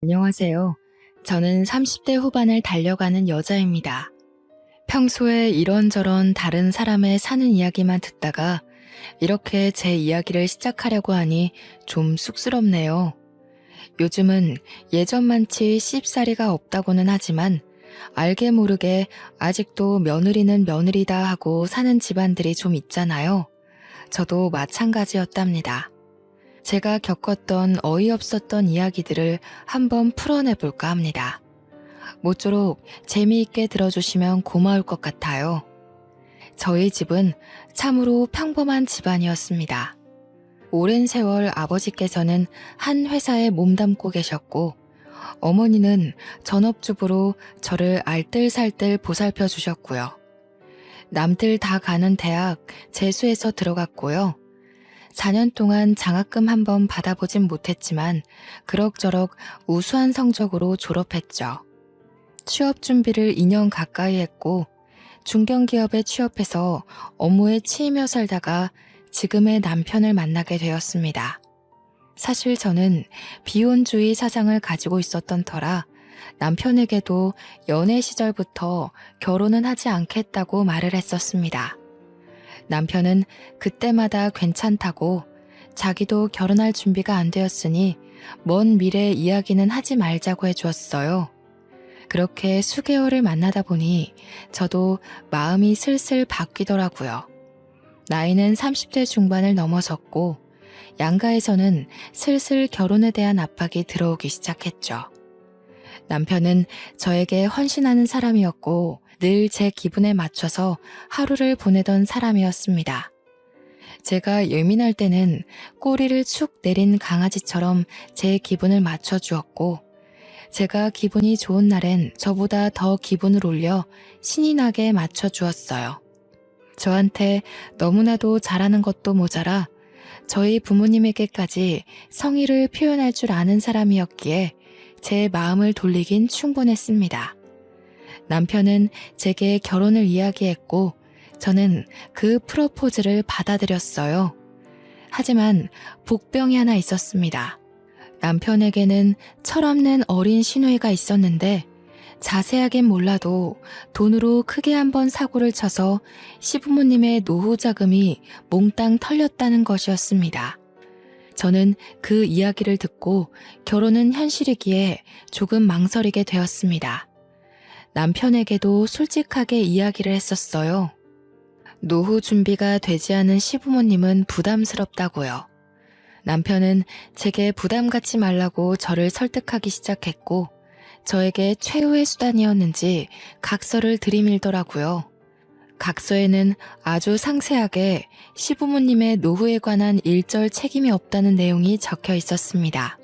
안녕하세요. 저는 30대 후반을 달려가는 여자입니다. 평소에 이런저런 다른 사람의 사는 이야기만 듣다가 이렇게 제 이야기를 시작하려고 하니 좀 쑥스럽네요. 요즘은 예전만치 씹사리가 없다고는 하지만 알게 모르게 아직도 며느리는 며느리다 하고 사는 집안들이 좀 있잖아요. 저도 마찬가지였답니다. 제가 겪었던 어이없었던 이야기들을 한번 풀어내볼까 합니다. 모쪼록 재미있게 들어주시면 고마울 것 같아요. 저희 집은 참으로 평범한 집안이었습니다. 오랜 세월 아버지께서는 한 회사에 몸담고 계셨고, 어머니는 전업주부로 저를 알뜰살뜰 보살펴 주셨고요. 남들 다 가는 대학 재수해서 들어갔고요. 4년 동안 장학금 한번 받아보진 못했지만 그럭저럭 우수한 성적으로 졸업했죠. 취업 준비를 2년 가까이 했고 중견기업에 취업해서 업무에 치이며 살다가 지금의 남편을 만나게 되었습니다. 사실 저는 비혼주의 사상을 가지고 있었던 터라 남편에게도 연애 시절부터 결혼은 하지 않겠다고 말을 했었습니다. 남편은 그때마다 괜찮다고 자기도 결혼할 준비가 안 되었으니 먼 미래 이야기는 하지 말자고 해주었어요. 그렇게 수개월을 만나다 보니 저도 마음이 슬슬 바뀌더라고요. 나이는 30대 중반을 넘어섰고 양가에서는 슬슬 결혼에 대한 압박이 들어오기 시작했죠. 남편은 저에게 헌신하는 사람이었고 늘 제 기분에 맞춰서 하루를 보내던 사람이었습니다. 제가 예민할 때는 꼬리를 축 내린 강아지처럼 제 기분을 맞춰주었고 제가 기분이 좋은 날엔 저보다 더 기분을 올려 신이 나게 맞춰주었어요. 저한테 너무나도 잘하는 것도 모자라 저희 부모님에게까지 성의를 표현할 줄 아는 사람이었기에 제 마음을 돌리긴 충분했습니다. 남편은 제게 결혼을 이야기했고 저는 그 프로포즈를 받아들였어요. 하지만 복병이 하나 있었습니다. 남편에게는 철없는 어린 시누이가 있었는데 자세하긴 몰라도 돈으로 크게 한번 사고를 쳐서 시부모님의 노후 자금이 몽땅 털렸다는 것이었습니다. 저는 그 이야기를 듣고 결혼은 현실이기에 조금 망설이게 되었습니다. 남편에게도 솔직하게 이야기를 했었어요. 노후 준비가 되지 않은 시부모님은 부담스럽다고요. 남편은 제게 부담 갖지 말라고 저를 설득하기 시작했고 저에게 최후의 수단이었는지 각서를 들이밀더라고요. 각서에는 아주 상세하게 시부모님의 노후에 관한 일절 책임이 없다는 내용이 적혀 있었습니다.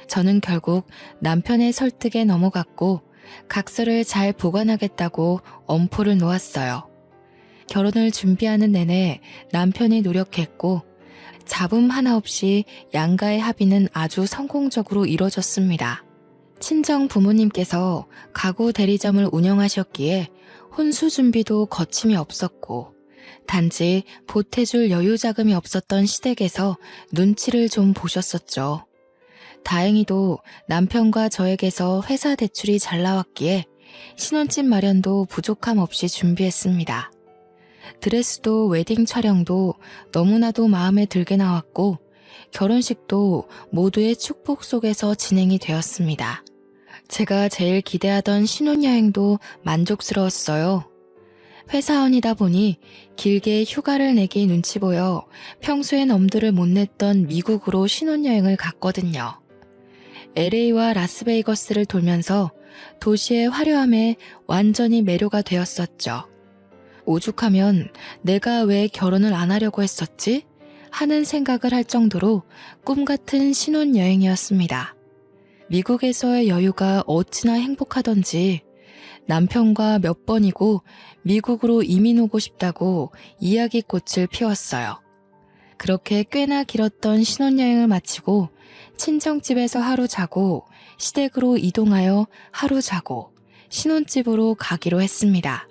저는 결국 남편의 설득에 넘어갔고 각서를 잘 보관하겠다고 엄포를 놓았어요. 결혼을 준비하는 내내 남편이 노력했고 잡음 하나 없이 양가의 합의는 아주 성공적으로 이뤄졌습니다. 친정 부모님께서 가구 대리점을 운영하셨기에 혼수 준비도 거침이 없었고 단지 보태줄 여유 자금이 없었던 시댁에서 눈치를 좀 보셨었죠. 다행히도 남편과 저에게서 회사 대출이 잘 나왔기에 신혼집 마련도 부족함 없이 준비했습니다. 드레스도 웨딩 촬영도 너무나도 마음에 들게 나왔고 결혼식도 모두의 축복 속에서 진행이 되었습니다. 제가 제일 기대하던 신혼여행도 만족스러웠어요. 회사원이다 보니 길게 휴가를 내기 눈치 보여 평소엔 엄두를 못 냈던 미국으로 신혼여행을 갔거든요. LA와 라스베이거스를 돌면서 도시의 화려함에 완전히 매료가 되었었죠. 오죽하면 내가 왜 결혼을 안 하려고 했었지? 하는 생각을 할 정도로 꿈같은 신혼여행이었습니다. 미국에서의 여유가 어찌나 행복하던지 남편과 몇 번이고 미국으로 이민 오고 싶다고 이야기꽃을 피웠어요. 그렇게 꽤나 길었던 신혼여행을 마치고 친정집에서 하루 자고 시댁으로 이동하여 하루 자고 신혼집으로 가기로 했습니다.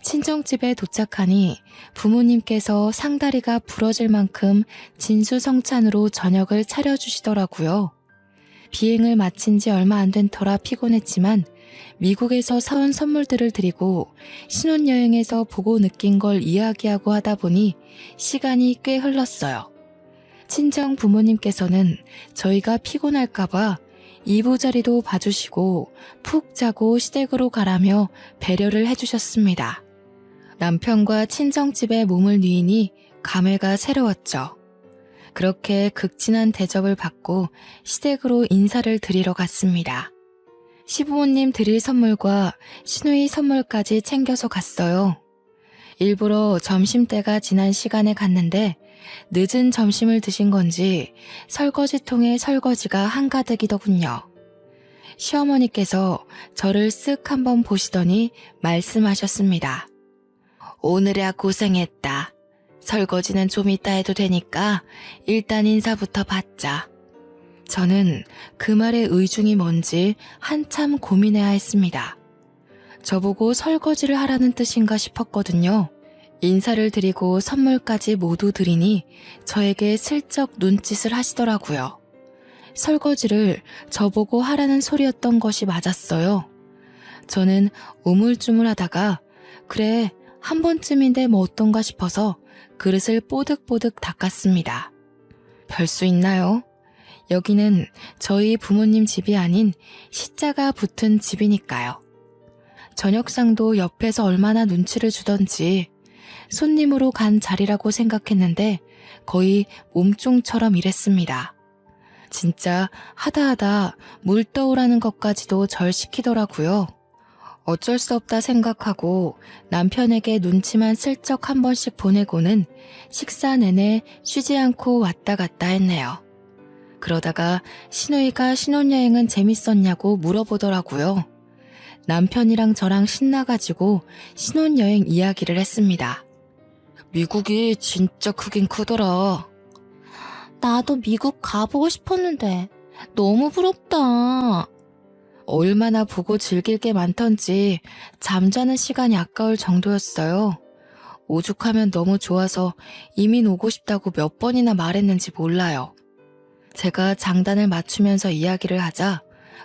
친정집에 도착하니 부모님께서 상다리가 부러질 만큼 진수성찬으로 저녁을 차려주시더라고요. 비행을 마친 지 얼마 안 된 터라 피곤했지만 미국에서 사온 선물들을 드리고 신혼여행에서 보고 느낀 걸 이야기하고 하다 보니 시간이 꽤 흘렀어요. 친정 부모님께서는 저희가 피곤할까봐 이부자리도 봐주시고 푹 자고 시댁으로 가라며 배려를 해주셨습니다. 남편과 친정집에 몸을 뉘이니 감회가 새로웠죠. 그렇게 극진한 대접을 받고 시댁으로 인사를 드리러 갔습니다. 시부모님 드릴 선물과 시누이 선물까지 챙겨서 갔어요. 일부러 점심때가 지난 시간에 갔는데 늦은 점심을 드신 건지 설거지통에 설거지가 한가득이더군요. 시어머니께서 저를 쓱 한번 보시더니 말씀하셨습니다. 오늘이야 고생했다. 설거지는 좀 이따 해도 되니까 일단 인사부터 받자. 저는 그 말의 의중이 뭔지 한참 고민해야 했습니다. 저보고 설거지를 하라는 뜻인가 싶었거든요. 인사를 드리고 선물까지 모두 드리니 저에게 슬쩍 눈짓을 하시더라고요. 설거지를 저보고 하라는 소리였던 것이 맞았어요. 저는 우물쭈물하다가 그래 한 번쯤인데 뭐 어떤가 싶어서 그릇을 뽀득뽀득 닦았습니다. 별 수 있나요? 여기는 저희 부모님 집이 아닌 시자가 붙은 집이니까요. 저녁상도 옆에서 얼마나 눈치를 주던지 손님으로 간 자리라고 생각했는데 거의 몸종처럼 일했습니다. 진짜 하다하다 물 떠오라는 것까지도 절 시키더라고요. 어쩔 수 없다 생각하고 남편에게 눈치만 슬쩍 한 번씩 보내고는 식사 내내 쉬지 않고 왔다 갔다 했네요. 그러다가 시누이가 신혼여행은 재밌었냐고 물어보더라고요. 남편이랑 저랑 신나가지고 신혼여행 이야기를 했습니다. 미국이 진짜 크긴 크더라. 나도 미국 가보고 싶었는데 너무 부럽다. 얼마나 보고 즐길 게 많던지 잠자는 시간이 아까울 정도였어요. 오죽하면 너무 좋아서 이민 오고 싶다고 몇 번이나 말했는지 몰라요. 제가 장단을 맞추면서 이야기를 하자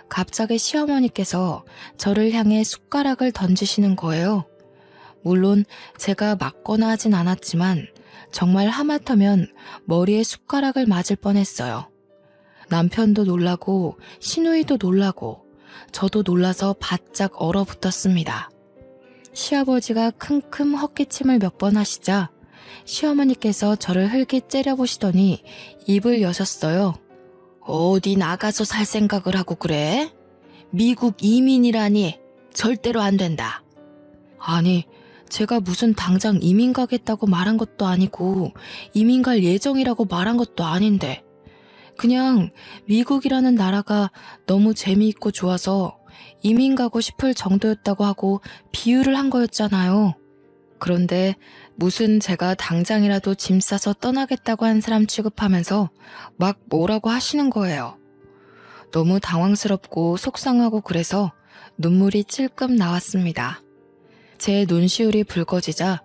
갑자기 시어머니께서 저를 향해 숟가락을 던지시는 거예요. 물론 제가 맞거나 하진 않았지만 정말 하마터면 머리에 숟가락을 맞을 뻔했어요. 남편도 놀라고 시누이도 놀라고 저도 놀라서 바짝 얼어붙었습니다. 시아버지가 킁킁 헛기침을 몇 번 하시자 시어머니께서 저를 흘게 째려보시더니 입을 여셨어요. 어디 나가서 살 생각을 하고 그래? 미국 이민이라니 절대로 안 된다. 아니, 제가 무슨 당장 이민 가겠다고 말한 것도 아니고 이민 갈 예정이라고 말한 것도 아닌데 그냥 미국이라는 나라가 너무 재미있고 좋아서 이민 가고 싶을 정도였다고 하고 비유를 한 거였잖아요. 그런데 무슨 제가 당장이라도 짐 싸서 떠나겠다고 한 사람 취급하면서 막 뭐라고 하시는 거예요. 너무 당황스럽고 속상하고 그래서 눈물이 찔끔 나왔습니다. 제 눈시울이 붉어지자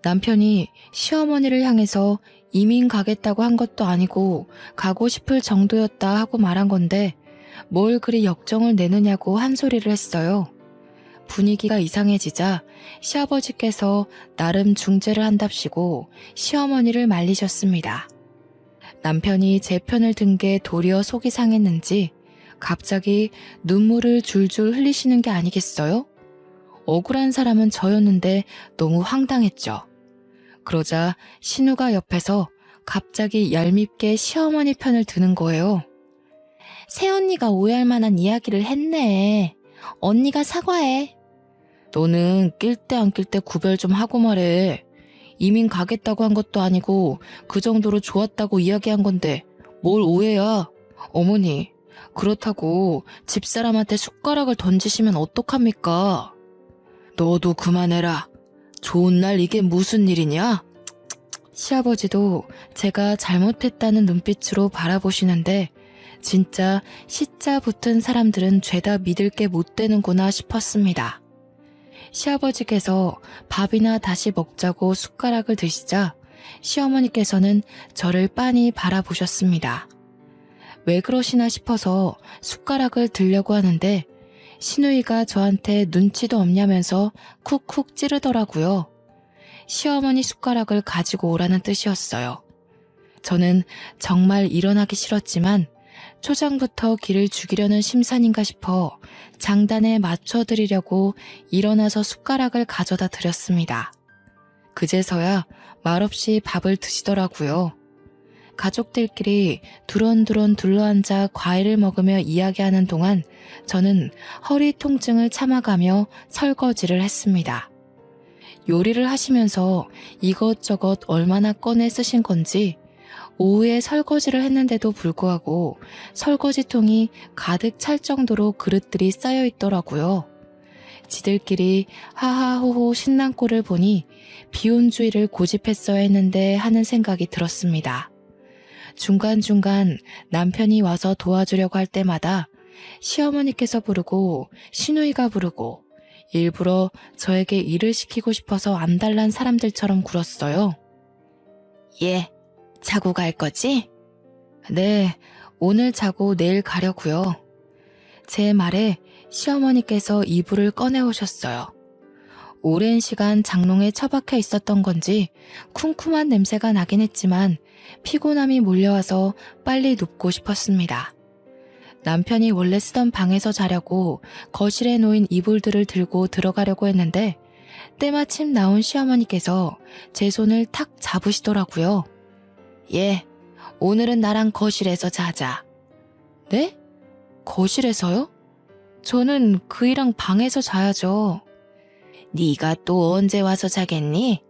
남편이 시어머니를 향해서 이민 가겠다고 한 것도 아니고 가고 싶을 정도였다 하고 말한 건데 뭘 그리 역정을 내느냐고 한 소리를 했어요. 분위기가 이상해지자 시아버지께서 나름 중재를 한답시고 시어머니를 말리셨습니다. 남편이 제 편을 든 게 도리어 속이 상했는지 갑자기 눈물을 줄줄 흘리시는 게 아니겠어요? 억울한 사람은 저였는데 너무 황당했죠. 그러자 신우가 옆에서 갑자기 얄밉게 시어머니 편을 드는 거예요. 새언니가 오해할 만한 이야기를 했네. 언니가 사과해. 너는 낄 때 안 낄 때 구별 좀 하고 말해. 이민 가겠다고 한 것도 아니고 그 정도로 좋았다고 이야기한 건데 뭘 오해야. 어머니, 그렇다고 집사람한테 숟가락을 던지시면 어떡합니까? 너도 그만해라. 좋은 날 이게 무슨 일이냐? 시아버지도 제가 잘못했다는 눈빛으로 바라보시는데 진짜 시자 붙은 사람들은 죄다 믿을 게 못 되는구나 싶었습니다. 시아버지께서 밥이나 다시 먹자고 숟가락을 드시자 시어머니께서는 저를 빤히 바라보셨습니다. 왜 그러시나 싶어서 숟가락을 들려고 하는데 시누이가 저한테 눈치도 없냐면서 쿡쿡 찌르더라고요. 시어머니 숟가락을 가지고 오라는 뜻이었어요. 저는 정말 일어나기 싫었지만 초장부터 기를 죽이려는 심산인가 싶어 장단에 맞춰드리려고 일어나서 숟가락을 가져다 드렸습니다. 그제서야 말없이 밥을 드시더라고요. 가족들끼리 두런두런 둘러앉아 과일을 먹으며 이야기하는 동안 저는 허리 통증을 참아가며 설거지를 했습니다. 요리를 하시면서 이것저것 얼마나 꺼내 쓰신 건지 오후에 설거지를 했는데도 불구하고 설거지통이 가득 찰 정도로 그릇들이 쌓여 있더라고요. 지들끼리 하하호호 신난 꼴을 보니 비혼주의를 고집했어야 했는데 하는 생각이 들었습니다. 중간중간 남편이 와서 도와주려고 할 때마다 시어머니께서 부르고 시누이가 부르고 일부러 저에게 일을 시키고 싶어서 암달난 사람들처럼 굴었어요. 예, 자고 갈 거지? 네, 오늘 자고 내일 가려고요. 제 말에 시어머니께서 이불을 꺼내오셨어요. 오랜 시간 장롱에 처박혀 있었던 건지 쿰쿰한 냄새가 나긴 했지만 피곤함이 몰려와서 빨리 눕고 싶었습니다. 남편이 원래 쓰던 방에서 자려고 거실에 놓인 이불들을 들고 들어가려고 했는데 때마침 나온 시어머니께서 제 손을 탁 잡으시더라고요. 예, 오늘은 나랑 거실에서 자자. 네? 거실에서요? 저는 그이랑 방에서 자야죠. 네가 또 언제 와서 자겠니?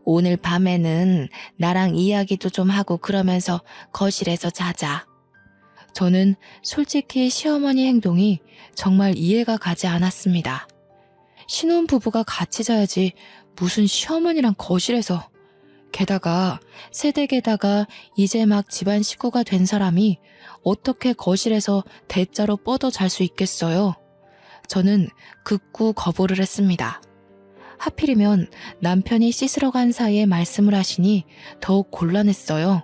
오늘 밤에는 나랑 이야기도 좀 하고 그러면서 거실에서 자자. 저는 솔직히 시어머니 행동이 정말 이해가 가지 않았습니다. 신혼부부가 같이 자야지 무슨 시어머니랑 거실에서. 게다가 새댁에다가 이제 막 집안 식구가 된 사람이 어떻게 거실에서 대자로 뻗어 잘 수 있겠어요? 저는 극구 거부를 했습니다. 하필이면 남편이 씻으러 간 사이에 말씀을 하시니 더욱 곤란했어요.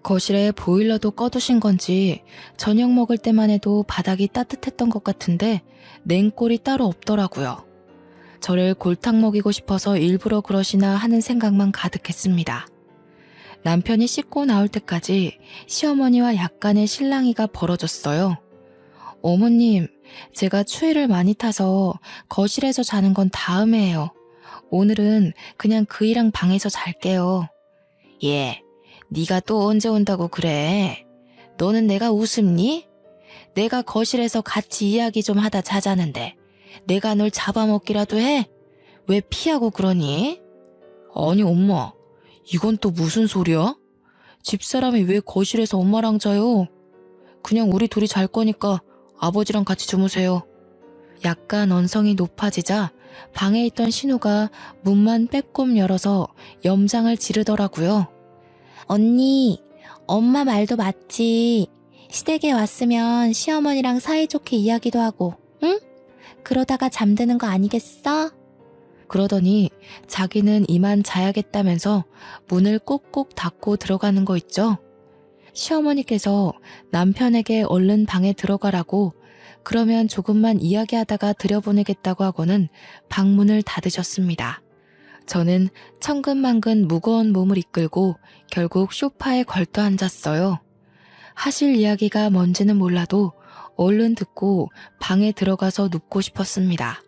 거실에 보일러도 꺼두신 건지 저녁 먹을 때만 해도 바닥이 따뜻했던 것 같은데 냉골이 따로 없더라고요. 저를 골탕 먹이고 싶어서 일부러 그러시나 하는 생각만 가득했습니다. 남편이 씻고 나올 때까지 시어머니와 약간의 실랑이가 벌어졌어요. 어머님, 제가 추위를 많이 타서 거실에서 자는 건 다음에 해요. 오늘은 그냥 그이랑 방에서 잘게요. 예, 네가 또 언제 온다고 그래? 너는 내가 우습니? 내가 거실에서 같이 이야기 좀 하다 자자는데 내가 널 잡아먹기라도 해? 왜 피하고 그러니? 아니 엄마, 이건 또 무슨 소리야? 집사람이 왜 거실에서 엄마랑 자요? 그냥 우리 둘이 잘 거니까 아버지랑 같이 주무세요. 약간 언성이 높아지자 방에 있던 신우가 문만 빼꼼 열어서 염장을 지르더라고요. 언니, 엄마 말도 맞지. 시댁에 왔으면 시어머니랑 사이좋게 이야기도 하고, 응? 그러다가 잠드는 거 아니겠어? 그러더니 자기는 이만 자야겠다면서 문을 꼭꼭 닫고 들어가는 거 있죠? 시어머니께서 남편에게 얼른 방에 들어가라고 그러면 조금만 이야기하다가 들여보내겠다고 하고는 방문을 닫으셨습니다. 저는 천근만근 무거운 몸을 이끌고 결국 소파에 걸터 앉았어요. 하실 이야기가 뭔지는 몰라도 얼른 듣고 방에 들어가서 눕고 싶었습니다.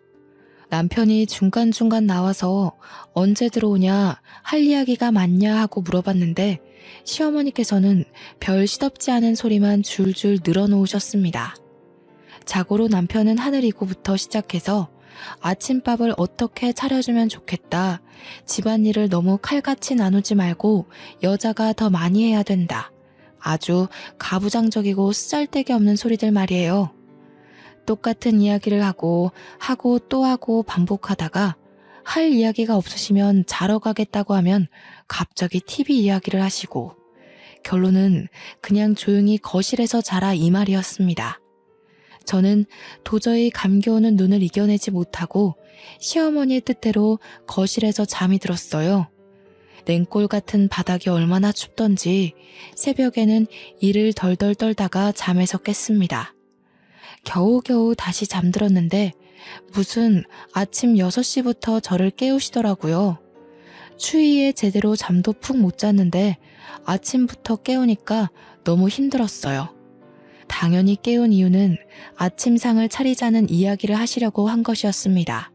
남편이 중간중간 나와서 언제 들어오냐, 할 이야기가 많냐 하고 물어봤는데 시어머니께서는 별 시덥지 않은 소리만 줄줄 늘어놓으셨습니다. 자고로 남편은 하늘이고부터 시작해서 아침밥을 어떻게 차려주면 좋겠다. 집안일을 너무 칼같이 나누지 말고 여자가 더 많이 해야 된다. 아주 가부장적이고 쓰잘데기 없는 소리들 말이에요. 똑같은 이야기를 하고 또 하고 반복하다가 할 이야기가 없으시면 자러 가겠다고 하면 갑자기 TV 이야기를 하시고 결론은 그냥 조용히 거실에서 자라 이 말이었습니다. 저는 도저히 감겨오는 눈을 이겨내지 못하고 시어머니의 뜻대로 거실에서 잠이 들었어요. 냉골 같은 바닥이 얼마나 춥던지 새벽에는 이를 덜덜 떨다가 잠에서 깼습니다. 겨우겨우 다시 잠들었는데 무슨 아침 6시부터 저를 깨우시더라고요. 추위에 제대로 잠도 푹 못 잤는데 아침부터 깨우니까 너무 힘들었어요. 당연히 깨운 이유는 아침상을 차리자는 이야기를 하시려고 한 것이었습니다.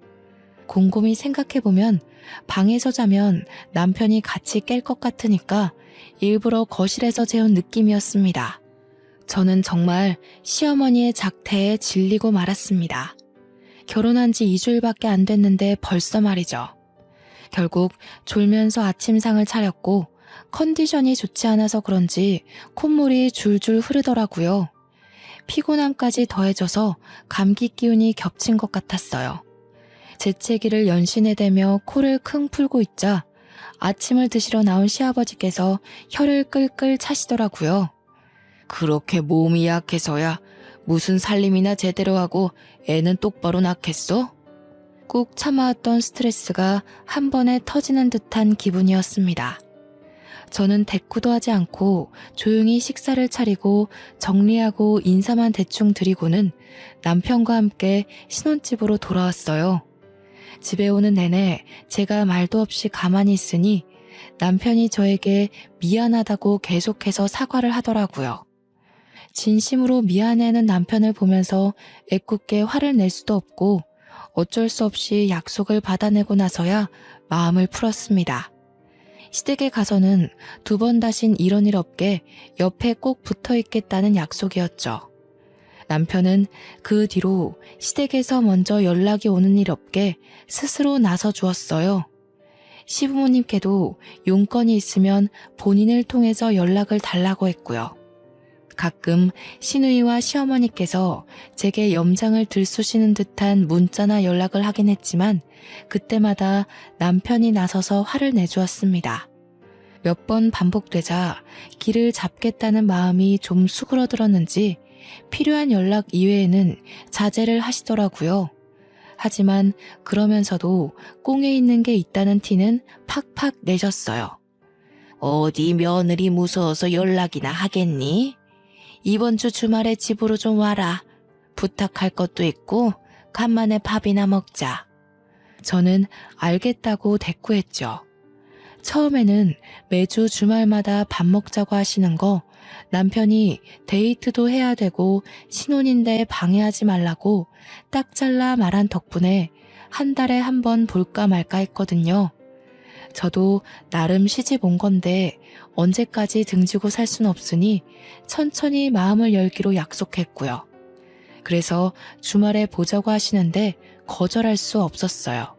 곰곰이 생각해보면 방에서 자면 남편이 같이 깰 것 같으니까 일부러 거실에서 재운 느낌이었습니다. 저는 정말 시어머니의 작태에 질리고 말았습니다. 결혼한 지 2주일밖에 안 됐는데 벌써 말이죠. 결국 졸면서 아침상을 차렸고 컨디션이 좋지 않아서 그런지 콧물이 줄줄 흐르더라고요. 피곤함까지 더해져서 감기 기운이 겹친 것 같았어요. 재채기를 연신에 대며 코를 킁 풀고 있자 아침을 드시러 나온 시아버지께서 혀를 끌끌 차시더라고요. 그렇게 몸이 약해서야 무슨 살림이나 제대로 하고 애는 똑바로 낳겠어? 꾹 참아왔던 스트레스가 한 번에 터지는 듯한 기분이었습니다. 저는 대꾸도 하지 않고 조용히 식사를 차리고 정리하고 인사만 대충 드리고는 남편과 함께 신혼집으로 돌아왔어요. 집에 오는 내내 제가 말도 없이 가만히 있으니 남편이 저에게 미안하다고 계속해서 사과를 하더라고요. 진심으로 미안해하는 남편을 보면서 애꿎게 화를 낼 수도 없고 어쩔 수 없이 약속을 받아내고 나서야 마음을 풀었습니다. 시댁에 가서는 2번 다신 이런 일 없게 옆에 꼭 붙어 있겠다는 약속이었죠. 남편은 그 뒤로 시댁에서 먼저 연락이 오는 일 없게 스스로 나서 주었어요. 시부모님께도 용건이 있으면 본인을 통해서 연락을 달라고 했고요. 가끔 시누이와 시어머니께서 제게 염장을 들쑤시는 듯한 문자나 연락을 하긴 했지만 그때마다 남편이 나서서 화를 내주었습니다. 몇 번 반복되자 길을 잡겠다는 마음이 좀 수그러들었는지 필요한 연락 이외에는 자제를 하시더라고요. 하지만 그러면서도 꽁에 있는 게 있다는 티는 팍팍 내셨어요. 어디 며느리 무서워서 연락이나 하겠니? 이번 주 주말에 집으로 좀 와라. 부탁할 것도 있고 간만에 밥이나 먹자. 저는 알겠다고 대꾸했죠. 처음에는 매주 주말마다 밥 먹자고 하시는 거 남편이 데이트도 해야 되고 신혼인데 방해하지 말라고 딱 잘라 말한 덕분에 한 달에 한 번 볼까 말까 했거든요. 저도 나름 시집 온 건데 언제까지 등지고 살 순 없으니 천천히 마음을 열기로 약속했고요. 그래서 주말에 보자고 하시는데 거절할 수 없었어요.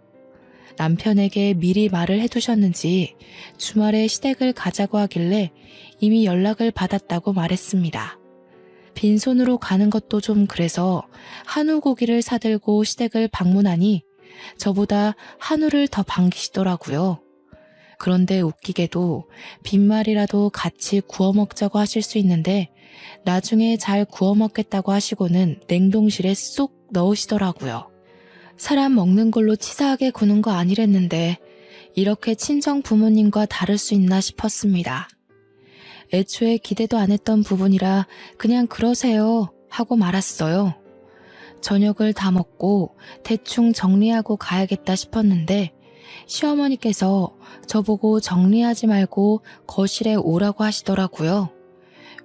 남편에게 미리 말을 해두셨는지 주말에 시댁을 가자고 하길래 이미 연락을 받았다고 말했습니다. 빈손으로 가는 것도 좀 그래서 한우 고기를 사들고 시댁을 방문하니 저보다 한우를 더 반기시더라고요. 그런데 웃기게도 빈말이라도 같이 구워 먹자고 하실 수 있는데 나중에 잘 구워 먹겠다고 하시고는 냉동실에 쏙 넣으시더라고요. 사람 먹는 걸로 치사하게 구는 거 아니랬는데 이렇게 친정 부모님과 다를 수 있나 싶었습니다. 애초에 기대도 안 했던 부분이라 그냥 그러세요 하고 말았어요. 저녁을 다 먹고 대충 정리하고 가야겠다 싶었는데 시어머니께서 저보고 정리하지 말고 거실에 오라고 하시더라고요.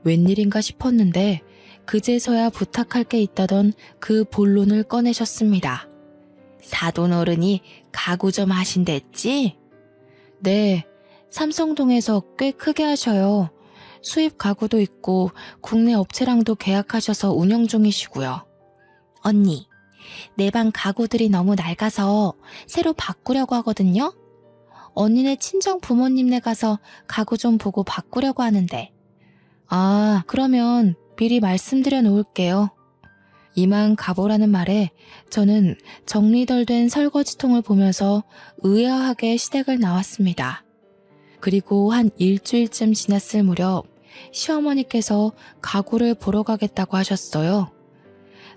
웬일인가 싶었는데 그제서야 부탁할 게 있다던 그 본론을 꺼내셨습니다. 사돈 어른이 가구 좀 하신댔지? 네, 삼성동에서 꽤 크게 하셔요. 수입 가구도 있고 국내 업체랑도 계약하셔서 운영 중이시고요. 언니, 내 방 가구들이 너무 낡아서 새로 바꾸려고 하거든요. 언니네 친정 부모님네 가서 가구 좀 보고 바꾸려고 하는데. 아, 그러면 미리 말씀드려 놓을게요. 이만 가보라는 말에 저는 정리덜 된 설거지통을 보면서 의아하게 시댁을 나왔습니다. 그리고 한 일주일쯤 지났을 무렵 시어머니께서 가구를 보러 가겠다고 하셨어요.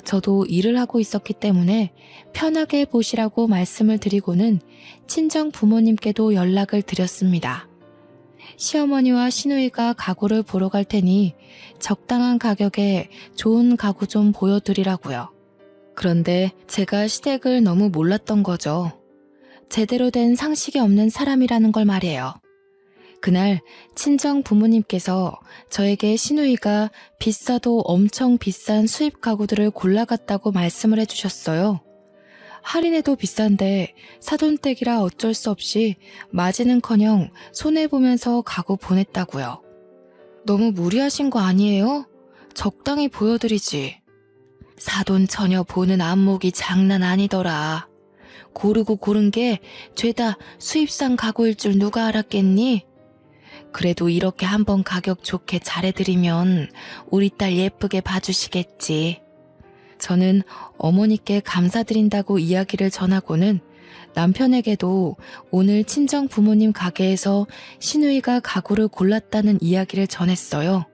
저도 일을 하고 있었기 때문에 편하게 보시라고 말씀을 드리고는 친정 부모님께도 연락을 드렸습니다. 시어머니와 시누이가 가구를 보러 갈 테니 적당한 가격에 좋은 가구 좀 보여드리라고요. 그런데 제가 시댁을 너무 몰랐던 거죠. 제대로 된 상식이 없는 사람이라는 걸 말이에요. 그날 친정 부모님께서 저에게 시누이가 비싸도 엄청 비싼 수입 가구들을 골라갔다고 말씀을 해주셨어요. 할인해도 비싼데 사돈댁이라 어쩔 수 없이 맞이는커녕 손해보면서 가구 보냈다고요. 너무 무리하신 거 아니에요? 적당히 보여드리지. 사돈 처녀 보는 안목이 장난 아니더라. 고르고 고른 게 죄다 수입산 가구일 줄 누가 알았겠니? 그래도 이렇게 한번 가격 좋게 잘해드리면 우리 딸 예쁘게 봐주시겠지. 저는 어머니께 감사드린다고 이야기를 전하고는 남편에게도 오늘 친정 부모님 가게에서 시누이가 가구를 골랐다는 이야기를 전했어요.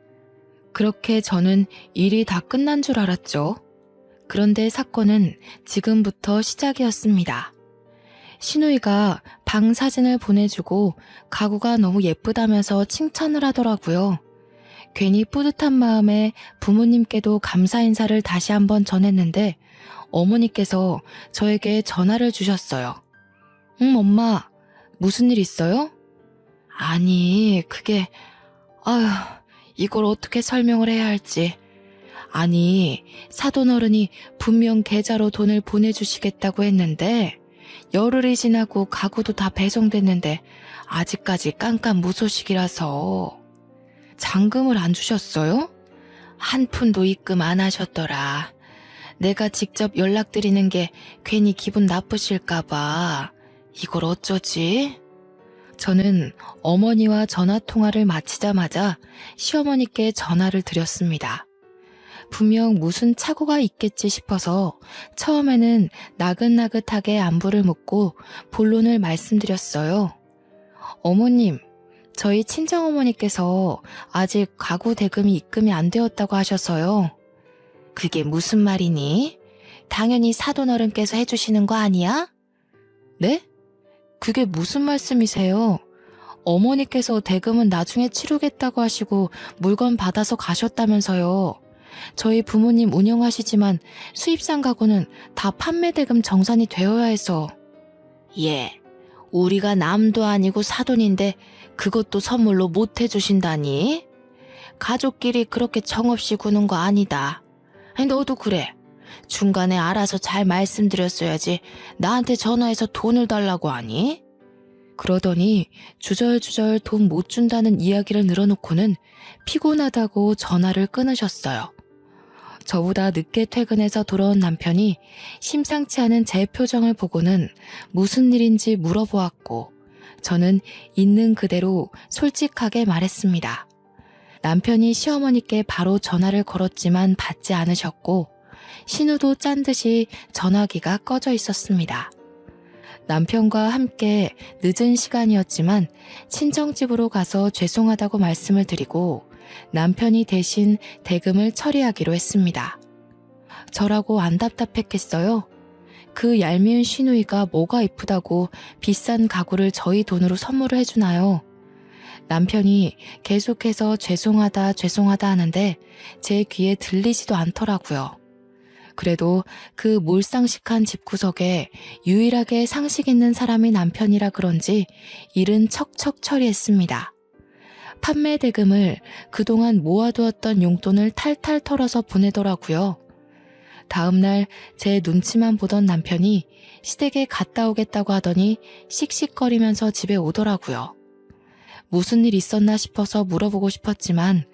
그렇게 저는 일이 다 끝난 줄 알았죠. 그런데 사건은 지금부터 시작이었습니다. 시누이가 방 사진을 보내주고 가구가 너무 예쁘다면서 칭찬을 하더라고요. 괜히 뿌듯한 마음에 부모님께도 감사 인사를 다시 한번 전했는데 어머니께서 저에게 전화를 주셨어요. 응, 엄마, 무슨 일 있어요? 아니, 그게, 이걸 어떻게 설명을 해야 할지. 아니, 사돈어른이 분명 계좌로 돈을 보내주시겠다고 했는데 열흘이 지나고 가구도 다 배송됐는데 아직까지 깜깜무소식이라서. 잔금을 안 주셨어요? 한 푼도 입금 안 하셨더라. 내가 직접 연락드리는 게 괜히 기분 나쁘실까봐. 이걸 어쩌지? 저는 어머니와 전화통화를 마치자마자 시어머니께 전화를 드렸습니다. 분명 무슨 착오가 있겠지 싶어서 처음에는 나긋나긋하게 안부를 묻고 본론을 말씀드렸어요. 어머님, 저희 친정어머니께서 아직 가구 대금이 입금이 안 되었다고 하셔서요. 그게 무슨 말이니? 당연히 사돈어른께서 해주시는 거 아니야? 네? 그게 무슨 말씀이세요? 어머니께서 대금은 나중에 치르겠다고 하시고 물건 받아서 가셨다면서요. 저희 부모님 운영하시지만 수입산 가구는 다 판매 대금 정산이 되어야 해서. 예, 우리가 남도 아니고 사돈인데 그것도 선물로 못 해주신다니? 가족끼리 그렇게 정없이 구는 거 아니다. 아니, 너도 그래. 중간에 알아서 잘 말씀드렸어야지 나한테 전화해서 돈을 달라고 하니? 그러더니 주절주절 돈 못 준다는 이야기를 늘어놓고는 피곤하다고 전화를 끊으셨어요. 저보다 늦게 퇴근해서 돌아온 남편이 심상치 않은 제 표정을 보고는 무슨 일인지 물어보았고 저는 있는 그대로 솔직하게 말했습니다. 남편이 시어머니께 바로 전화를 걸었지만 받지 않으셨고 신우도 짠 듯이 전화기가 꺼져 있었습니다. 남편과 함께 늦은 시간이었지만 친정집으로 가서 죄송하다고 말씀을 드리고 남편이 대신 대금을 처리하기로 했습니다. 저라고 안 답답했겠어요? 그 얄미운 시누이가 뭐가 이쁘다고 비싼 가구를 저희 돈으로 선물을 해주나요? 남편이 계속해서 죄송하다 하는데 제 귀에 들리지도 않더라고요. 그래도 그 몰상식한 집구석에 유일하게 상식 있는 사람이 남편이라 그런지 일은 척척 처리했습니다. 판매 대금을 그동안 모아두었던 용돈을 탈탈 털어서 보내더라고요. 다음날 제 눈치만 보던 남편이 시댁에 갔다 오겠다고 하더니 씩씩거리면서 집에 오더라고요. 무슨 일 있었나 싶어서 물어보고 싶었지만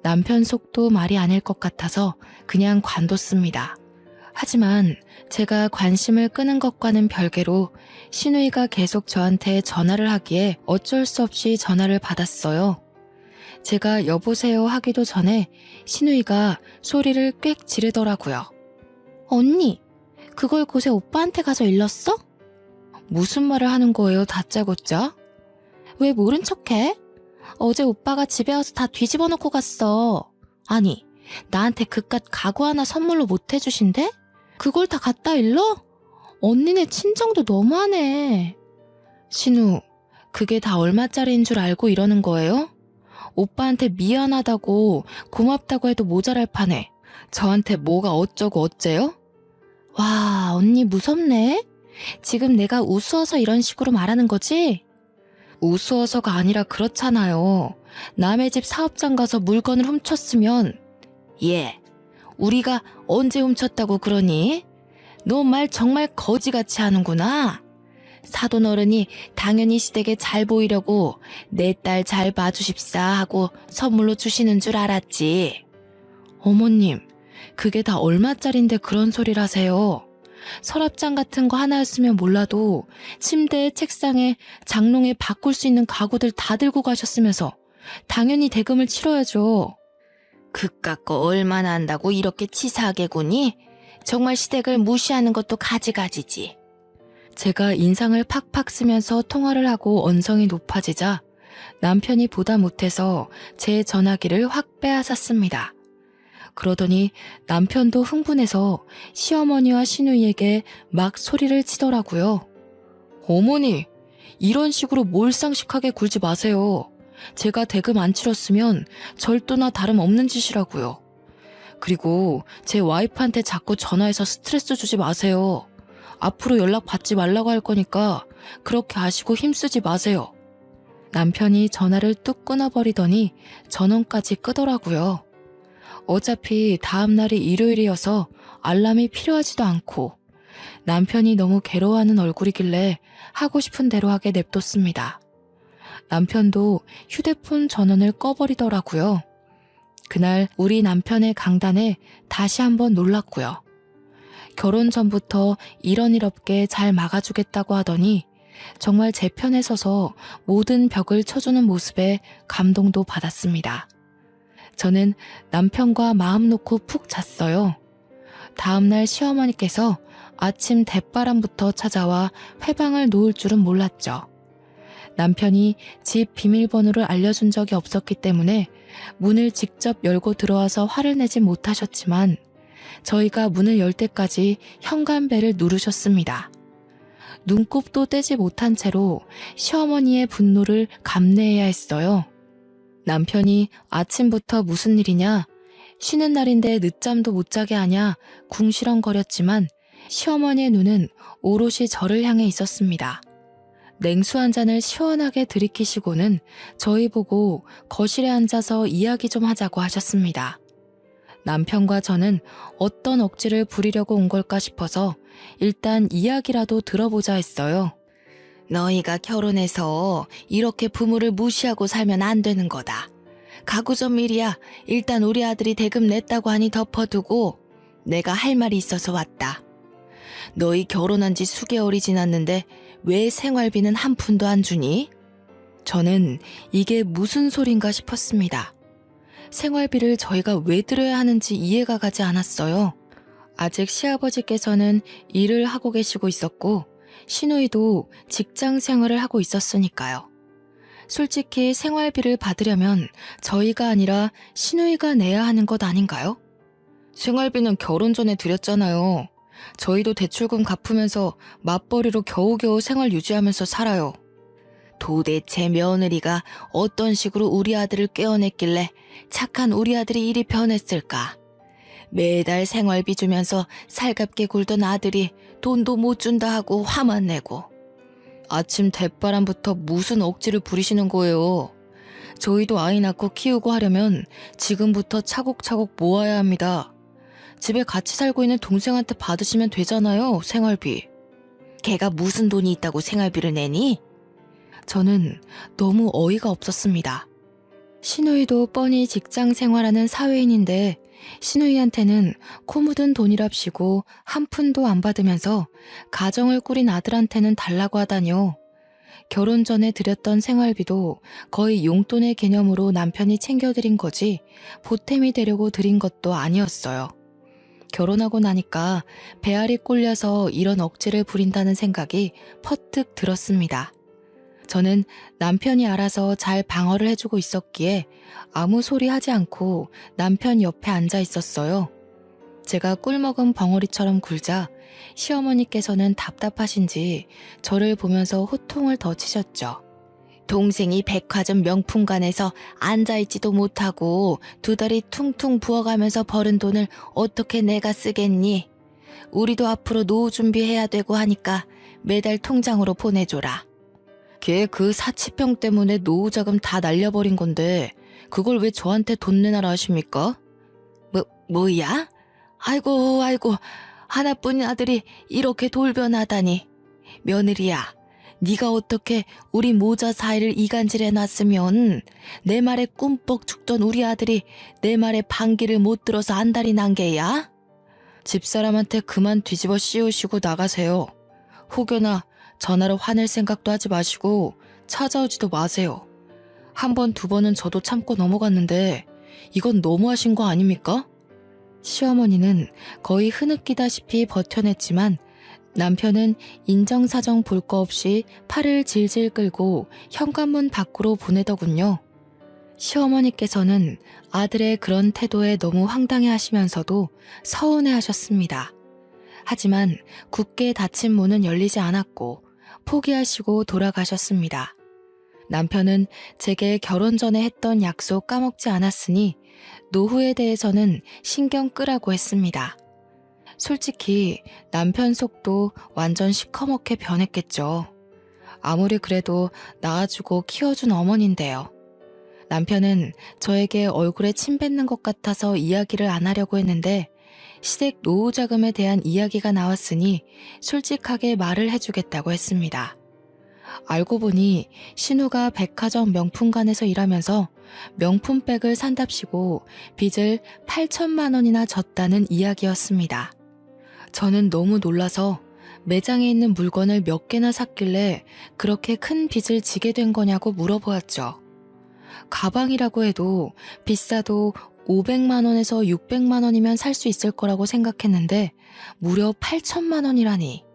남편 속도 말이 아닐 것 같아서 그냥 관뒀습니다. 하지만 제가 관심을 끄는 것과는 별개로 시누이가 계속 저한테 전화를 하기에 어쩔 수 없이 전화를 받았어요. 제가 여보세요 하기도 전에 시누이가 소리를 꽥 지르더라고요. 언니, 그걸 곳에 오빠한테 가서 일렀어? 무슨 말을 하는 거예요, 다짜고짜? 왜 모른 척해? 어제 오빠가 집에 와서 다 뒤집어 놓고 갔어. 아니, 나한테 그깟 가구 하나 선물로 못 해주신대? 그걸 다 갖다 일러? 언니네 친정도 너무하네. 신우, 그게 다 얼마짜리인 줄 알고 이러는 거예요? 오빠한테 미안하다고 고맙다고 해도 모자랄 판에 저한테 뭐가 어쩌고 어째요? 와, 언니 무섭네. 지금 내가 우스워서 이런 식으로 말하는 거지? 우스워서가 아니라 그렇잖아요. 남의 집 사업장 가서 물건을 훔쳤으면 예, 우리가 언제 훔쳤다고 그러니? 너 말 정말 거지같이 하는구나. 사돈 어른이 당연히 시댁에 잘 보이려고 내 딸 잘 봐주십사 하고 선물로 주시는 줄 알았지. 어머님, 그게 다 얼마짜린데 그런 소리를 하세요. 서랍장 같은 거 하나였으면 몰라도 침대에 책상에 장롱에 바꿀 수 있는 가구들 다 들고 가셨으면서 당연히 대금을 치러야죠. 그깟 거 얼마나 한다고 이렇게 치사하게 구니? 정말 시댁을 무시하는 것도 가지가지지. 제가 인상을 팍팍 쓰면서 통화를 하고 언성이 높아지자 남편이 보다 못해서 제 전화기를 확 빼앗았습니다. 그러더니 남편도 흥분해서 시어머니와 시누이에게 막 소리를 치더라고요. 어머니, 이런 식으로 몰상식하게 굴지 마세요. 제가 대금 안 치렀으면 절도나 다름없는 짓이라고요. 그리고 제 와이프한테 자꾸 전화해서 스트레스 주지 마세요. 앞으로 연락 받지 말라고 할 거니까 그렇게 아시고 힘쓰지 마세요. 남편이 전화를 뚝 끊어버리더니 전원까지 끄더라고요. 어차피 다음 날이 일요일이어서 알람이 필요하지도 않고 남편이 너무 괴로워하는 얼굴이길래 하고 싶은 대로 하게 냅뒀습니다. 남편도 휴대폰 전원을 꺼버리더라고요. 그날 우리 남편의 강단에 다시 한번 놀랐고요. 결혼 전부터 이런 일 없게 잘 막아주겠다고 하더니 정말 제 편에 서서 모든 벽을 쳐주는 모습에 감동도 받았습니다. 저는 남편과 마음 놓고 푹 잤어요. 다음날 시어머니께서 아침 대바람부터 찾아와 회방을 놓을 줄은 몰랐죠. 남편이 집 비밀번호를 알려준 적이 없었기 때문에 문을 직접 열고 들어와서 화를 내지 못하셨지만 저희가 문을 열 때까지 현관벨을 누르셨습니다. 눈곱도 떼지 못한 채로 시어머니의 분노를 감내해야 했어요. 남편이 아침부터 무슨 일이냐, 쉬는 날인데 늦잠도 못 자게 하냐 궁시렁거렸지만 시어머니의 눈은 오롯이 저를 향해 있었습니다. 냉수 한 잔을 시원하게 들이키시고는 저희 보고 거실에 앉아서 이야기 좀 하자고 하셨습니다. 남편과 저는 어떤 억지를 부리려고 온 걸까 싶어서 일단 이야기라도 들어보자 했어요. 너희가 결혼해서 이렇게 부모를 무시하고 살면 안 되는 거다. 가구점 일이야. 일단 우리 아들이 대금 냈다고 하니 덮어두고 내가 할 말이 있어서 왔다. 너희 결혼한 지 수개월이 지났는데 왜 생활비는 한 푼도 안 주니? 저는 이게 무슨 소린가 싶었습니다. 생활비를 저희가 왜 드려야 하는지 이해가 가지 않았어요. 아직 시아버지께서는 일을 하고 계시고 있었고 시누이도 직장 생활을 하고 있었으니까요. 솔직히 생활비를 받으려면 저희가 아니라 시누이가 내야 하는 것 아닌가요? 생활비는 결혼 전에 드렸잖아요. 저희도 대출금 갚으면서 맞벌이로 겨우겨우 생활 유지하면서 살아요. 도대체 며느리가 어떤 식으로 우리 아들을 깨어냈길래 착한 우리 아들이 이리 변했을까? 매달 생활비 주면서 살갑게 굴던 아들이 돈도 못 준다 하고 화만 내고 아침 대바람부터 무슨 억지를 부리시는 거예요. 저희도 아이 낳고 키우고 하려면 지금부터 차곡차곡 모아야 합니다. 집에 같이 살고 있는 동생한테 받으시면 되잖아요, 생활비. 걔가 무슨 돈이 있다고 생활비를 내니? 저는 너무 어이가 없었습니다. 시누이도 뻔히 직장 생활하는 사회인인데 시누이한테는 코 묻은 돈이랍시고 한 푼도 안 받으면서 가정을 꾸린 아들한테는 달라고 하다뇨. 결혼 전에 드렸던 생활비도 거의 용돈의 개념으로 남편이 챙겨드린 거지 보탬이 되려고 드린 것도 아니었어요. 결혼하고 나니까 배알이 꼴려서 이런 억지를 부린다는 생각이 퍼뜩 들었습니다. 저는 남편이 알아서 잘 방어를 해주고 있었기에 아무 소리 하지 않고 남편 옆에 앉아 있었어요. 제가 꿀먹은 벙어리처럼 굴자 시어머니께서는 답답하신지 저를 보면서 호통을 더 치셨죠. 동생이 백화점 명품관에서 앉아있지도 못하고 두 다리 퉁퉁 부어가면서 벌은 돈을 어떻게 내가 쓰겠니? 우리도 앞으로 노후 준비해야 되고 하니까 매달 통장으로 보내줘라. 걔 그 사치병 때문에 노후 자금 다 날려버린 건데 그걸 왜 저한테 돈 내놔라 하십니까? 뭐야? 아이고 하나뿐인 아들이 이렇게 돌변하다니. 며느리야, 네가 어떻게 우리 모자 사이를 이간질해놨으면 내 말에 꿈뻑 죽던 우리 아들이 내 말에 반기를 못 들어서 안달이 난 게야? 집사람한테 그만 뒤집어 씌우시고 나가세요. 혹여나 전화로 화낼 생각도 하지 마시고 찾아오지도 마세요. 한 번, 두 번은 저도 참고 넘어갔는데 이건 너무하신 거 아닙니까? 시어머니는 거의 흐느끼다시피 버텨냈지만 남편은 인정사정 볼 거 없이 팔을 질질 끌고 현관문 밖으로 보내더군요. 시어머니께서는 아들의 그런 태도에 너무 황당해하시면서도 서운해하셨습니다. 하지만 굳게 닫힌 문은 열리지 않았고 포기하시고 돌아가셨습니다. 남편은 제게 결혼 전에 했던 약속 까먹지 않았으니 노후에 대해서는 신경 끄라고 했습니다. 솔직히 남편 속도 완전 시커멓게 변했겠죠. 아무리 그래도 낳아주고 키워준 어머니인데요. 남편은 저에게 얼굴에 침 뱉는 것 같아서 이야기를 안 하려고 했는데 시댁 노후 자금에 대한 이야기가 나왔으니 솔직하게 말을 해주겠다고 했습니다. 알고 보니 신우가 백화점 명품관에서 일하면서 명품백을 산답시고 빚을 8천만 원이나 졌다는 이야기였습니다. 저는 너무 놀라서 매장에 있는 물건을 몇 개나 샀길래 그렇게 큰 빚을 지게 된 거냐고 물어보았죠. 가방이라고 해도 비싸도 500만 원에서 600만 원이면 살 수 있을 거라고 생각했는데 무려 8천만 원이라니.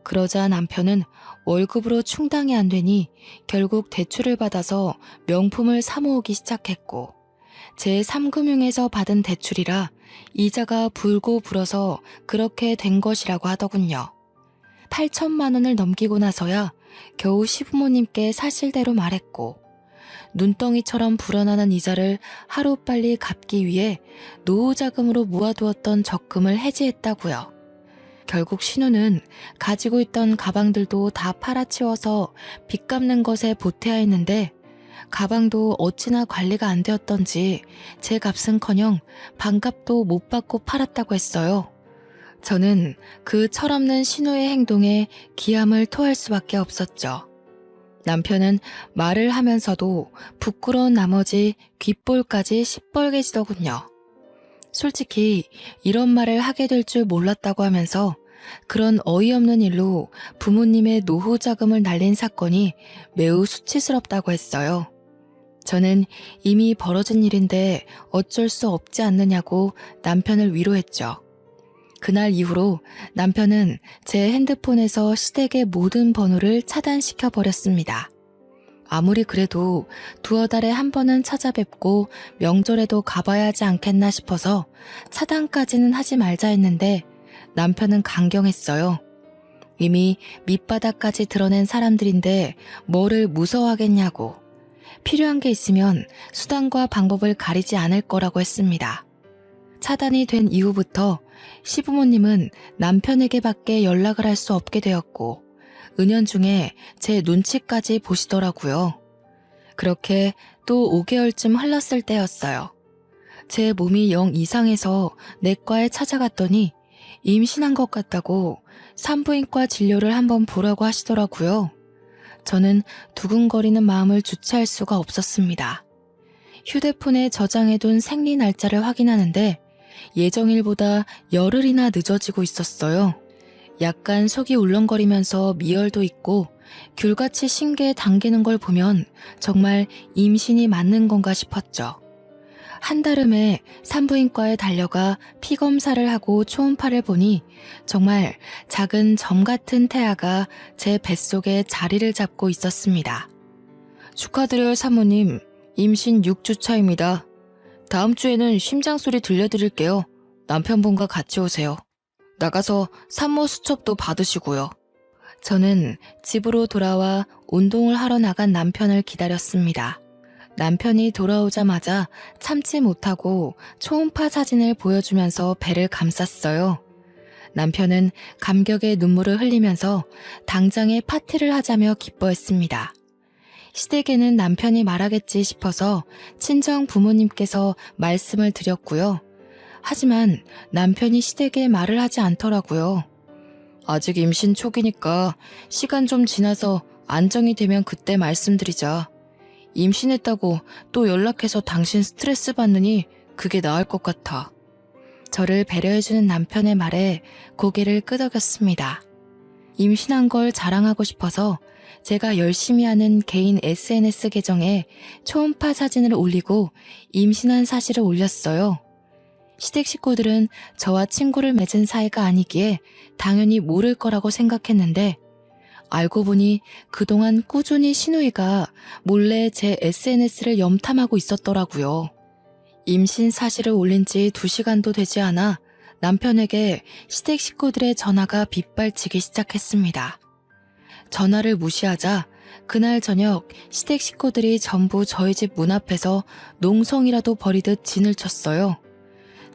그러자 남편은 월급으로 충당이 안 되니 결국 대출을 받아서 명품을 사 모으기 시작했고 제3금융에서 받은 대출이라 이자가 불고 불어서 그렇게 된 것이라고 하더군요. 8천만 원을 넘기고 나서야 겨우 시부모님께 사실대로 말했고 눈덩이처럼 불어나는 이자를 하루빨리 갚기 위해 노후자금으로 모아두었던 적금을 해지했다고요. 결국 신우는 가지고 있던 가방들도 다 팔아치워서 빚 갚는 것에 보태야 가방도 어찌나 관리가 안 되었던지 제 값은커녕 반값도 못 받고 팔았다고 했어요. 저는 그 철없는 신우의 행동에 기함을 토할 수밖에 없었죠. 남편은 말을 하면서도 부끄러운 나머지 귓볼까지 시뻘개지더군요. 솔직히 이런 말을 하게 될 줄 몰랐다고 하면서 그런 어이없는 일로 부모님의 노후 자금을 날린 사건이 매우 수치스럽다고 했어요. 저는 이미 벌어진 일인데 어쩔 수 없지 않느냐고 남편을 위로했죠. 그날 이후로 남편은 제 핸드폰에서 시댁의 모든 번호를 차단시켜 버렸습니다. 아무리 그래도 두어 달에 한 번은 찾아뵙고 명절에도 가봐야 하지 않겠나 싶어서 차단까지는 하지 말자 했는데 남편은 강경했어요. 이미 밑바닥까지 드러낸 사람들인데 뭐를 무서워하겠냐고. 필요한 게 있으면 수단과 방법을 가리지 않을 거라고 했습니다. 차단이 된 이후부터 시부모님은 남편에게밖에 연락을 할 수 없게 되었고 은연중에 제 눈치까지 보시더라고요. 그렇게 또 5개월쯤 흘렀을 때였어요. 제 몸이 영 이상해서 내과에 찾아갔더니 임신한 것 같다고 산부인과 진료를 한번 보라고 하시더라고요. 저는 두근거리는 마음을 주체할 수가 없었습니다. 휴대폰에 저장해둔 생리 날짜를 확인하는데 예정일보다 열흘이나 늦어지고 있었어요. 약간 속이 울렁거리면서 미열도 있고 귤같이 신기에 당기는 걸 보면 정말 임신이 맞는 건가 싶었죠. 한달음에 산부인과에 달려가 피검사를 하고 초음파를 보니 정말 작은 점 같은 태아가 제 뱃속에 자리를 잡고 있었습니다. 축하드려요 사모님, 임신 6주 차입니다. 다음 주에는 심장 소리 들려드릴게요. 남편분과 같이 오세요. 나가서 산모 수첩도 받으시고요. 저는 집으로 돌아와 운동을 하러 나간 남편을 기다렸습니다. 남편이 돌아오자마자 참지 못하고 초음파 사진을 보여주면서 배를 감쌌어요. 남편은 감격의 눈물을 흘리면서 당장에 파티를 하자며 기뻐했습니다. 시댁에는 남편이 말하겠지 싶어서 친정 부모님께서 말씀을 드렸고요. 하지만 남편이 시댁에 말을 하지 않더라고요. 아직 임신 초기니까 시간 좀 지나서 안정이 되면 그때 말씀드리자. 임신했다고 또 연락해서 당신 스트레스 받느니 그게 나을 것 같아. 저를 배려해주는 남편의 말에 고개를 끄덕였습니다. 임신한 걸 자랑하고 싶어서 제가 열심히 하는 개인 SNS 계정에 초음파 사진을 올리고 임신한 사실을 올렸어요. 시댁 식구들은 저와 친구를 맺은 사이가 아니기에 당연히 모를 거라고 생각했는데 알고 보니 그동안 꾸준히 시누이가 몰래 제 SNS를 염탐하고 있었더라고요. 임신 사실을 올린 지 2시간도 되지 않아 남편에게 시댁 식구들의 전화가 빗발치기 시작했습니다. 전화를 무시하자 그날 저녁 시댁 식구들이 전부 저희 집 문 앞에서 농성이라도 벌이듯 진을 쳤어요.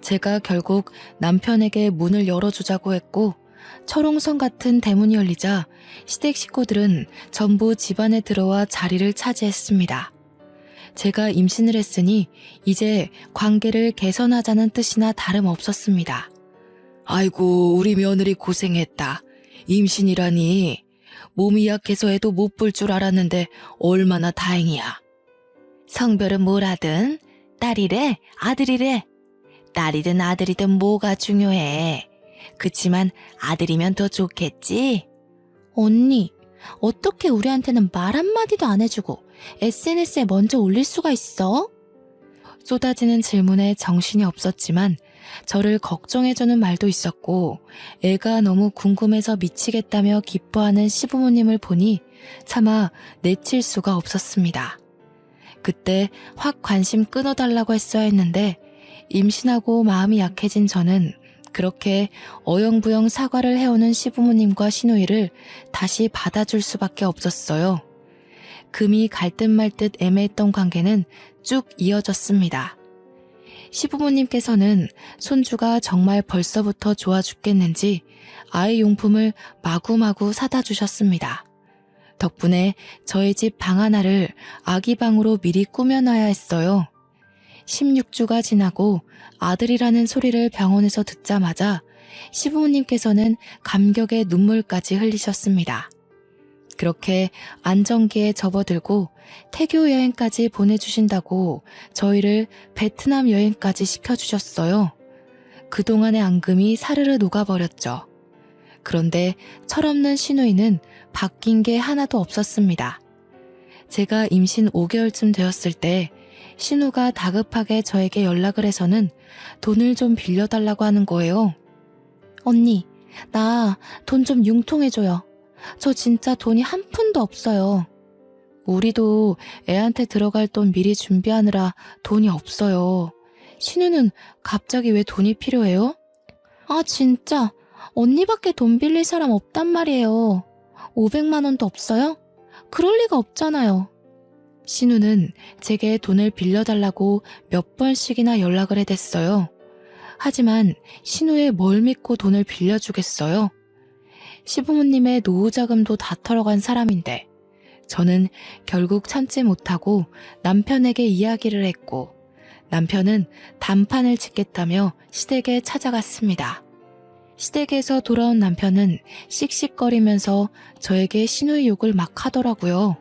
제가 결국 남편에게 문을 열어주자고 했고 철옹성 같은 대문이 열리자 시댁 식구들은 전부 집 안에 들어와 자리를 차지했습니다. 제가 임신을 했으니 이제 관계를 개선하자는 뜻이나 다름없었습니다. 아이고, 우리 며느리 고생했다. 임신이라니. 몸이 약해서 애도 못 볼 줄 알았는데 얼마나 다행이야. 성별은 뭐라든 딸이래 아들이래. 딸이든 아들이든 뭐가 중요해. 그치만 아들이면 더 좋겠지? 언니, 어떻게 우리한테는 말 한마디도 안 해주고 SNS에 먼저 올릴 수가 있어? 쏟아지는 질문에 정신이 없었지만 저를 걱정해주는 말도 있었고 애가 너무 궁금해서 미치겠다며 기뻐하는 시부모님을 보니 차마 내칠 수가 없었습니다. 그때 확 관심 끊어달라고 했어야 했는데 임신하고 마음이 약해진 저는 그렇게 어영부영 사과를 해오는 시부모님과 시누이를 다시 받아줄 수밖에 없었어요. 금이 갈 듯 말 듯 애매했던 관계는 쭉 이어졌습니다. 시부모님께서는 손주가 정말 벌써부터 좋아 죽겠는지 아이 용품을 마구마구 사다 주셨습니다. 덕분에 저희 집 방 하나를 아기 방으로 미리 꾸며놔야 했어요. 16주가 지나고 아들이라는 소리를 병원에서 듣자마자 시부모님께서는 감격의 눈물까지 흘리셨습니다. 그렇게 안정기에 접어들고 태교 여행까지 보내주신다고 저희를 베트남 여행까지 시켜주셨어요. 그동안의 앙금이 사르르 녹아버렸죠. 그런데 철없는 시누이는 바뀐 게 하나도 없었습니다. 제가 임신 5개월쯤 되었을 때 신우가 다급하게 저에게 연락을 해서는 돈을 좀 빌려달라고 하는 거예요. 언니, 나 돈 좀 융통해줘요. 저 진짜 돈이 한 푼도 없어요. 우리도 애한테 들어갈 돈 미리 준비하느라 돈이 없어요. 신우는 갑자기 왜 돈이 필요해요? 아, 진짜 언니밖에 돈 빌릴 사람 없단 말이에요. 500만 원도 없어요? 그럴 리가 없잖아요. 신우는 제게 돈을 빌려달라고 몇 번씩이나 연락을 해댔어요. 하지만 신우의 뭘 믿고 돈을 빌려주겠어요? 시부모님의 노후자금도 다 털어간 사람인데 저는 결국 참지 못하고 남편에게 이야기를 했고 남편은 단판을 짓겠다며 시댁에 찾아갔습니다. 시댁에서 돌아온 남편은 씩씩거리면서 저에게 신우의 욕을 막 하더라고요.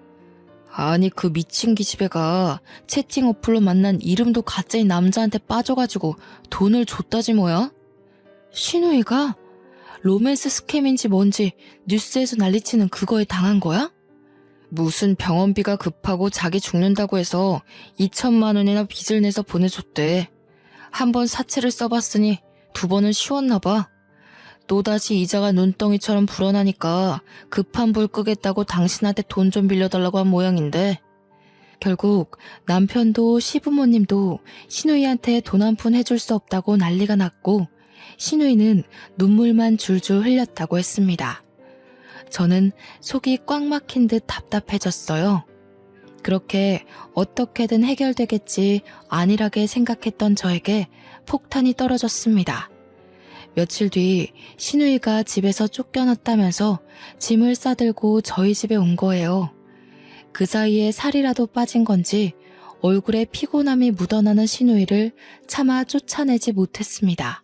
아니, 그 미친 기집애가 채팅 어플로 만난 이름도 가짜인 남자한테 빠져가지고 돈을 줬다지 뭐야? 신우이가 로맨스 스캠인지 뭔지 뉴스에서 난리치는 그거에 당한 거야? 무슨 병원비가 급하고 자기 죽는다고 해서 2천만 원이나 빚을 내서 보내줬대. 한 번 사채를 써봤으니 2번은 쉬웠나 봐. 또다시 이자가 눈덩이처럼 불어나니까 급한 불 끄겠다고 당신한테 돈 좀 빌려달라고 한 모양인데 결국 남편도 시부모님도 신우이한테 돈 한 푼 해줄 수 없다고 난리가 났고 신우이는 눈물만 줄줄 흘렸다고 했습니다. 저는 속이 꽉 막힌 듯 답답해졌어요. 그렇게 어떻게든 해결되겠지 안일하게 생각했던 저에게 폭탄이 떨어졌습니다. 며칠 뒤 신우이가 집에서 쫓겨났다면서 짐을 싸들고 저희 집에 온 거예요. 그 사이에 살이라도 빠진 건지 얼굴에 피곤함이 묻어나는 신우이를 차마 쫓아내지 못했습니다.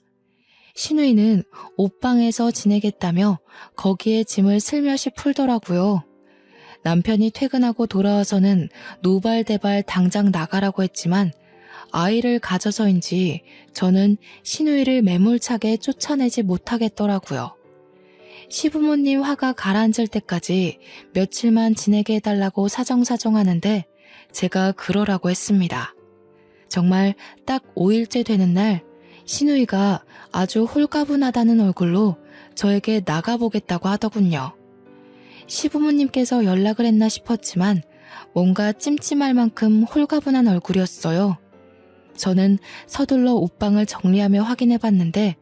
신우이는 옷방에서 지내겠다며 거기에 짐을 슬며시 풀더라고요. 남편이 퇴근하고 돌아와서는 노발대발 당장 나가라고 했지만 아이를 가져서인지 저는 신우이를 매몰차게 쫓아내지 못하겠더라고요. 시부모님 화가 가라앉을 때까지 며칠만 지내게 해달라고 사정사정하는데 제가 그러라고 했습니다. 정말 딱 5일째 되는 날 신우이가 아주 홀가분하다는 얼굴로 저에게 나가보겠다고 하더군요. 시부모님께서 연락을 했나 싶었지만 뭔가 찜찜할 만큼 홀가분한 얼굴이었어요. 저는 서둘러 옷방을 정리하며 확인해봤는데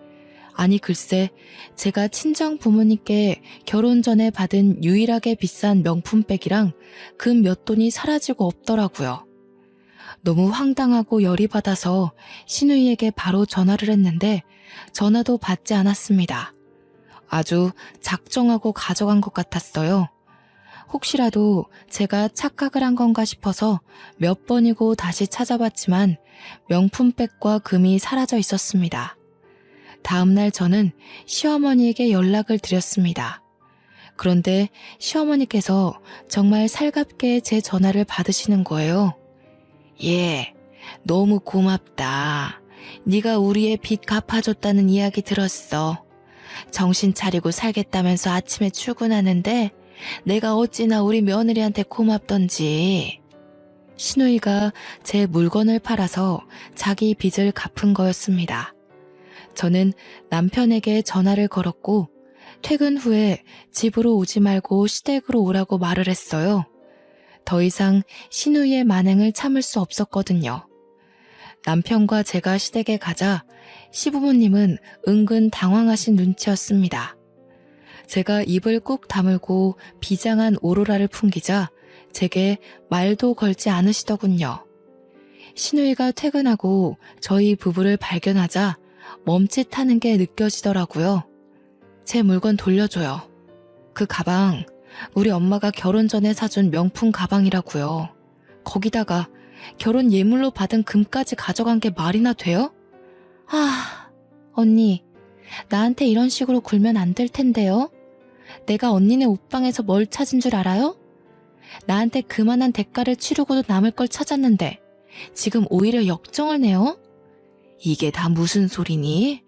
아니 글쎄 제가 친정 부모님께 결혼 전에 받은 유일하게 비싼 명품백이랑 금 몇 돈이 사라지고 없더라고요. 너무 황당하고 열이 받아서 신우이에게 바로 전화를 했는데 전화도 받지 않았습니다. 아주 작정하고 가져간 것 같았어요. 혹시라도 제가 착각을 한 건가 싶어서 몇 번이고 다시 찾아봤지만 명품백과 금이 사라져 있었습니다. 다음날 저는 시어머니에게 연락을 드렸습니다. 그런데 시어머니께서 정말 살갑게 제 전화를 받으시는 거예요. 예, 너무 고맙다. 네가 우리의 빚 갚아줬다는 이야기 들었어. 정신 차리고 살겠다면서 아침에 출근하는데 내가 어찌나 우리 며느리한테 고맙던지. 신우이가 제 물건을 팔아서 자기 빚을 갚은 거였습니다. 저는 남편에게 전화를 걸었고 퇴근 후에 집으로 오지 말고 시댁으로 오라고 말을 했어요. 더 이상 신우이의 만행을 참을 수 없었거든요. 남편과 제가 시댁에 가자 시부모님은 은근 당황하신 눈치였습니다. 제가 입을 꾹 다물고 비장한 오로라를 풍기자 제게 말도 걸지 않으시더군요. 신우이가 퇴근하고 저희 부부를 발견하자 멈칫하는 게 느껴지더라고요. 제 물건 돌려줘요. 그 가방 우리 엄마가 결혼 전에 사준 명품 가방이라고요. 거기다가 결혼 예물로 받은 금까지 가져간 게 말이나 돼요? 언니, 나한테 이런 식으로 굴면 안 될 텐데요. 내가 언니네 옷방에서 뭘 찾은 줄 알아요? 나한테 그만한 대가를 치르고도 남을 걸 찾았는데 지금 오히려 역정을 내요? 이게 다 무슨 소리니?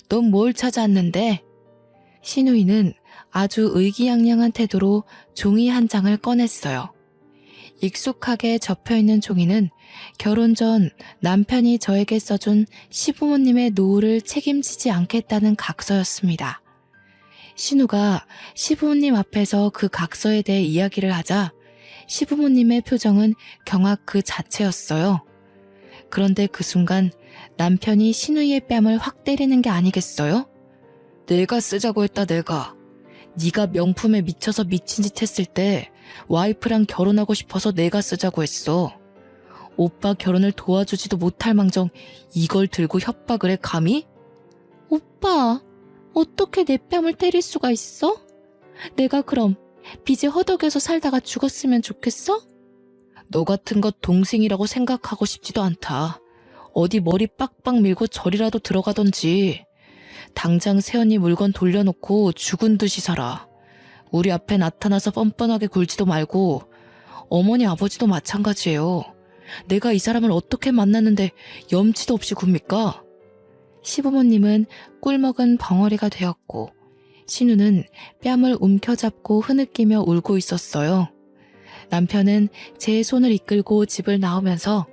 넌 뭘 찾았는데? 신우이는 아주 의기양양한 태도로 종이 한 장을 꺼냈어요. 익숙하게 접혀있는 종이는 결혼 전 남편이 저에게 써준 시부모님의 노후를 책임지지 않겠다는 각서였습니다. 신우가 시부모님 앞에서 그 각서에 대해 이야기를 하자 시부모님의 표정은 경악 그 자체였어요. 그런데 그 순간 남편이 신우이의 뺨을 확 때리는 게 아니겠어요? 내가 쓰자고 했다 내가. 네가 명품에 미쳐서 미친 짓 했을 때 와이프랑 결혼하고 싶어서 내가 쓰자고 했어. 오빠 결혼을 도와주지도 못할 망정 이걸 들고 협박을 해 감히? 오빠, 어떻게 내 뺨을 때릴 수가 있어? 내가 그럼 빚에 허덕여서 살다가 죽었으면 좋겠어? 너 같은 것 동생이라고 생각하고 싶지도 않다. 어디 머리 빡빡 밀고 절이라도 들어가던지. 당장 새언니 물건 돌려놓고 죽은 듯이 살아. 우리 앞에 나타나서 뻔뻔하게 굴지도 말고 어머니 아버지도 마찬가지예요. 내가 이 사람을 어떻게 만났는데 염치도 없이 굽니까? 시부모님은 꿀먹은 벙어리가 되었고 신우는 뺨을 움켜잡고 흐느끼며 울고 있었어요. 남편은 제 손을 이끌고 집을 나오면서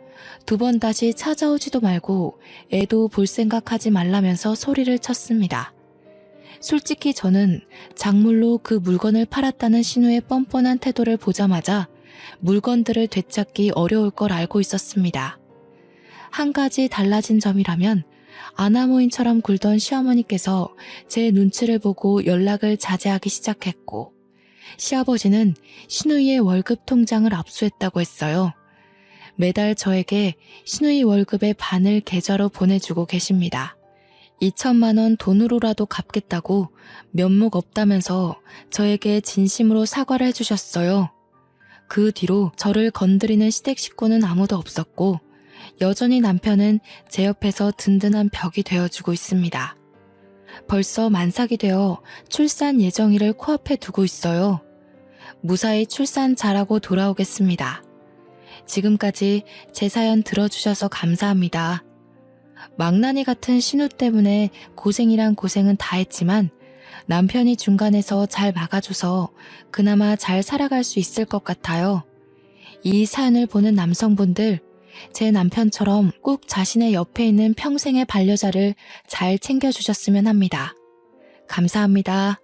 두 번 다시 찾아오지도 말고 애도 볼 생각하지 말라면서 소리를 쳤습니다. 솔직히 저는 작물로 그 물건을 팔았다는 신우의 뻔뻔한 태도를 보자마자 물건들을 되찾기 어려울 걸 알고 있었습니다. 한 가지 달라진 점이라면 아나무인처럼 굴던 시어머니께서 제 눈치를 보고 연락을 자제하기 시작했고 시아버지는 신우이의 월급 통장을 압수했다고 했어요. 매달 저에게 신우이 월급의 반을 계좌로 보내주고 계십니다. 2천만 원 돈으로라도 갚겠다고 면목 없다면서 저에게 진심으로 사과를 해주셨어요. 그 뒤로 저를 건드리는 시댁 식구는 아무도 없었고 여전히 남편은 제 옆에서 든든한 벽이 되어주고 있습니다. 벌써 만삭이 되어 출산 예정일을 코앞에 두고 있어요. 무사히 출산 잘하고 돌아오겠습니다. 지금까지 제 사연 들어주셔서 감사합니다. 망나니 같은 신우 때문에 고생이란 고생은 다 했지만 남편이 중간에서 잘 막아줘서 그나마 잘 살아갈 수 있을 것 같아요. 이 사연을 보는 남성분들, 제 남편처럼 꼭 자신의 옆에 있는 평생의 반려자를 잘 챙겨주셨으면 합니다. 감사합니다.